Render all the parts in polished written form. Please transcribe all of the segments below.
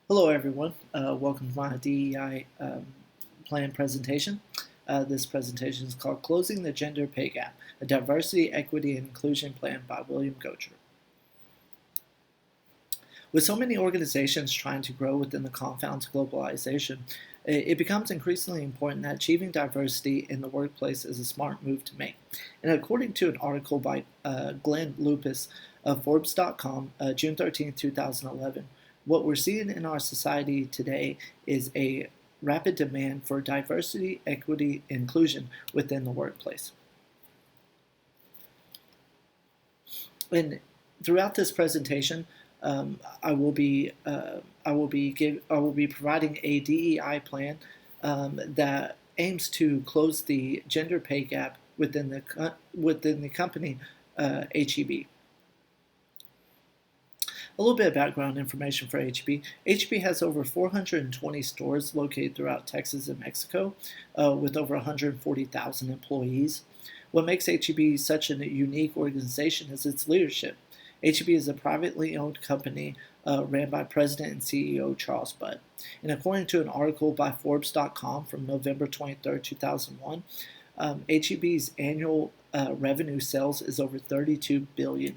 Hello, everyone. Welcome to my DEI plan presentation. This presentation is called Closing the Gender Pay Gap, a Diversity, Equity, and Inclusion Plan by William Gocher. With so many organizations trying to grow within the confines of globalization, it becomes increasingly important that achieving diversity in the workplace is a smart move to make. And according to an article by Glenn Lupus of Forbes.com, June 13, 2011, what we're seeing in our society today is a rapid demand for diversity, equity, inclusion within the workplace. And throughout this presentation, I will be providing a DEI plan that aims to close the gender pay gap within the company HEB. A little bit of background information for HEB. HEB has over 420 stores located throughout Texas and Mexico, with over 140,000 employees. What makes HEB such a unique organization is its leadership. HEB is a privately owned company ran by President and CEO Charles Budd. And according to an article by Forbes.com from November 23, 2001, HEB's annual revenue sales is over $32 billion.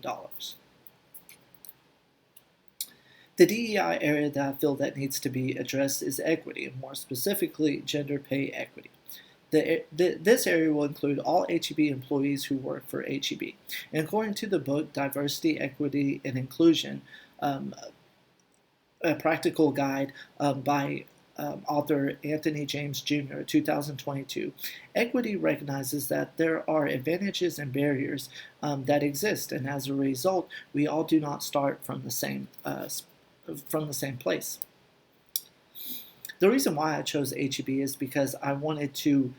The DEI area that I feel that needs to be addressed is equity, and more specifically, gender pay equity. This area will include all HEB employees who work for HEB. And according to the book Diversity, Equity, and Inclusion, a practical guide by author Anthony James Jr., 2022, equity recognizes that there are advantages and barriers that exist, and as a result, we all do not start from the same place. The reason why I chose HEB is because I wanted to,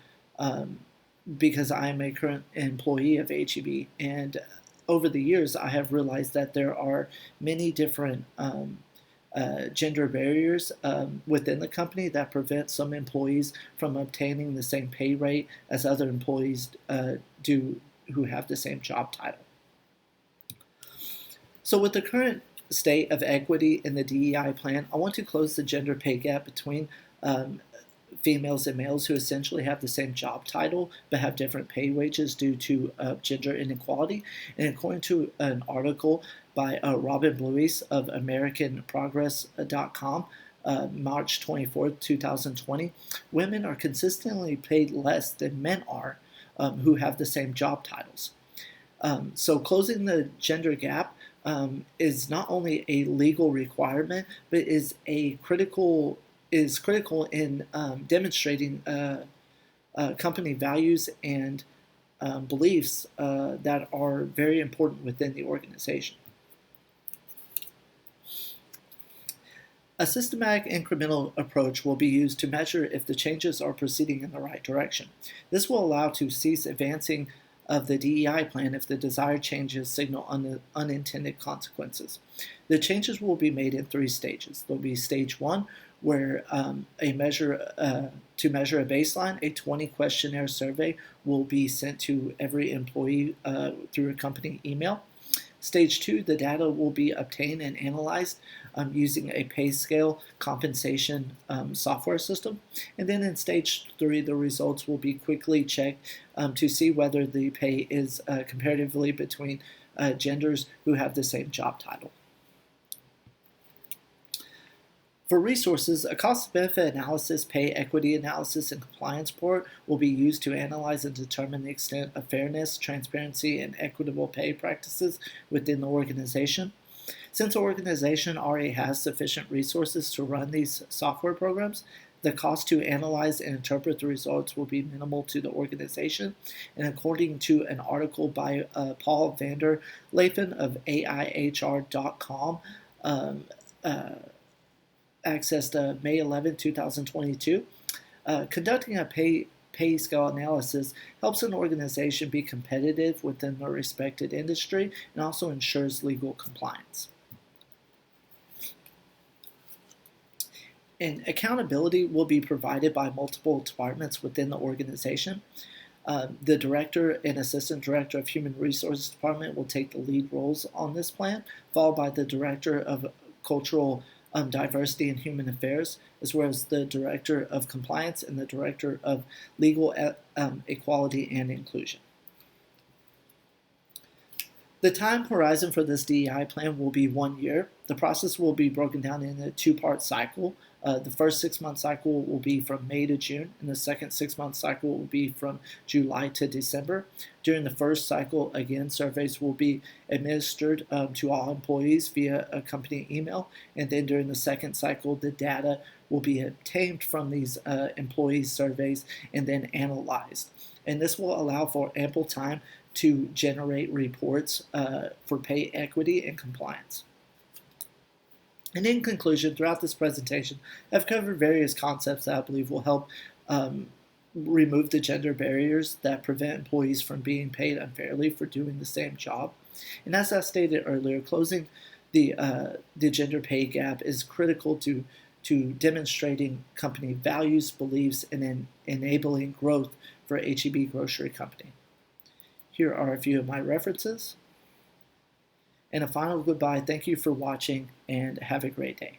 because I am a current employee of HEB, and over the years I have realized that there are many different gender barriers within the company that prevent some employees from obtaining the same pay rate as other employees do who have the same job title. So with the current state of equity in the DEI plan, I want to close the gender pay gap between females and males who essentially have the same job title but have different pay wages due to gender inequality. And according to an article by Robin Bluis of AmericanProgress.com, March 24, 2020, women are consistently paid less than men are who have the same job titles. So closing the gender gap is not only a legal requirement, but is critical in demonstrating company values and beliefs that are very important within the organization. A systematic incremental approach will be used to measure if the changes are proceeding in the right direction. This will allow to cease advancing of the DEI plan if the desired changes signal unintended consequences. The changes will be made in 3 stages. There will be stage 1, where to measure a baseline, a 20 questionnaire survey will be sent to every employee through a company email. Stage 2, the data will be obtained and analyzed using a pay scale compensation software system. And then in stage 3, the results will be quickly checked to see whether the pay is comparatively between genders who have the same job title. For resources, a cost-benefit analysis, pay equity analysis, and compliance report will be used to analyze and determine the extent of fairness, transparency, and equitable pay practices within the organization. Since the organization already has sufficient resources to run these software programs, the cost to analyze and interpret the results will be minimal to the organization. And according to an article by Paul Vander Lafen of AIHR.com, accessed May 11, 2022, conducting a pay scale analysis helps an organization be competitive within their respected industry and also ensures legal compliance. And accountability will be provided by multiple departments within the organization. The director and assistant director of human resources department will take the lead roles on this plan, followed by the director of cultural Diversity and Human Affairs, as well as the Director of Compliance and the Director of Legal Equality and Inclusion. The time horizon for this DEI plan will be 1 year. The process will be broken down in a two-part cycle. The first 6-month cycle will be from May to June, and the second 6-month cycle will be from July to December. During the first cycle, again, surveys will be administered to all employees via a company email, and then during the second cycle, the data will be obtained from these employee surveys and then analyzed. And this will allow for ample time to generate reports for pay equity and compliance. And in conclusion, throughout this presentation, I've covered various concepts that I believe will help remove the gender barriers that prevent employees from being paid unfairly for doing the same job. And as I stated earlier, closing the gender pay gap is critical to demonstrating company values, beliefs, and then enabling growth for H-E-B Grocery Company. Here are a few of my references. And a final goodbye. Thank you for watching and have a great day.